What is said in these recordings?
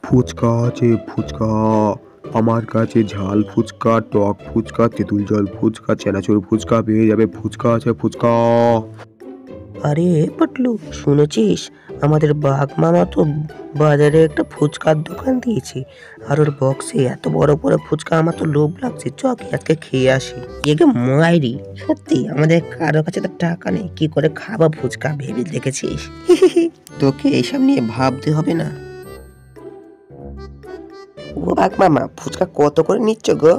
ফুচকা আছে ফুচকা। আমার কাছে ঝাল ফুচকা, টক ফুচকা, তেঁতুল জল ফুচকা, চানাচুর ফুচকা পেয়ে যাবে। ফুচকা আছে ফুচকা। আরে পটলু, শুনেছিস আমাদের বাঘ মামা তো বাজারে একটা ফুচকার দোকান দিয়েছে, আর ওর বক্সে এত বড় বড় ফুচকা। আমার তো লোভ লাগছে, চ কি আজকে খেয়ে আসি। একে মাইরি, সত্যি আমাদের কারো কাছে তো টাকা নেই, কি করে খাবো ফুচকা ভেবে দেখেছিস? তোকে এইসব নিয়ে ভাবতে হবে না। ও বাঘ মামা, ফুচকা কত করে নিচ্ছ গো?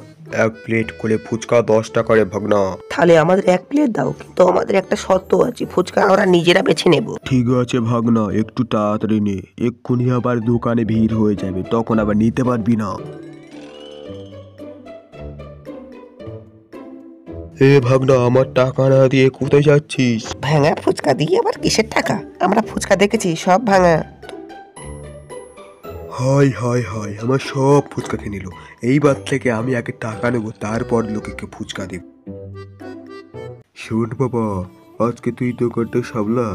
এক প্লেট করে ফুচকা 10 টাকা রে ভাগনা। তাহলে আমাদের এক প্লেট দাও, কিন্তু আমাদের একটা শর্ত আছে, ফুচকা আমরা নিজেরা বেছে নেব। ঠিক আছে ভাগনা, একটু তাড়াতাড়ি নে, এক্ষুনি আবার দোকানে ভিড় হয়ে যাবে, তখন আবার নিতে পারবি না। এ ভাগনা, আমার টাকা না দিয়ে কোথায় যাচ্ছিস? ভাঙা ফুচকা দিয়ে আবার কিসের টাকা? আমরা ফুচকা দেখেছি সব ভাঙা। হায় হায় হায়, আমার সব ফুচকা খেয়ে নিল। এইবার থেকে আমি আগে টাকা নেব, তারপর লোকেকে ফুচকা দেব। শোন বাবা, আজকে তুই দোকানটা সামলা।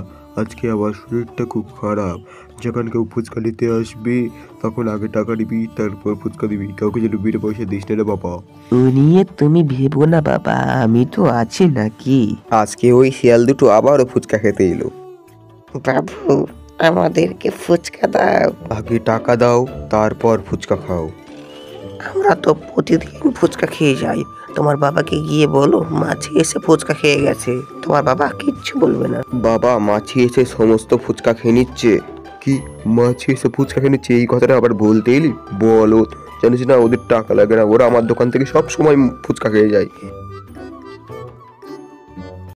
আজকে আমার শরীরটা খুব খারাপ। যখন কেউ ফুচকা নিতে আসবে তখন আগে টাকা নিবি, তারপর ফুচকা দিবি। কাউকে যেন বিনা পয়সা দিস না রে বাবা। ও নিয়ে তুমি ভেবো না বাবা, আমি তো আছি নাকি। আজকে ওই শিয়াল দুটো আবারও ফুচকা খেতে এলো। বাবু, আমাদেরকে ফুচকা দাও। আগে টাকা দাও, তারপর ফুচকা খাও। আমরা তো প্রতিদিন ফুচকা খেয়ে যাই। তোমার বাবাকে গিয়ে বলো মাছি এসে ফুচকা খেয়ে গেছে, তোমার বাবা কিচ্ছু বলবে না। বাবা, মাছি এসে সমস্ত ফুচকা খেয়ে নিচ্ছে। কি, মাছি এসে ফুচকা খেয়ে নিচ্ছে? এই কথাটা আবার বলতে এলি? বলো, জানিস না ওদের টাকা লাগে না, ওরা আমার দোকান থেকে সব সময় ফুচকা খেয়ে যায়।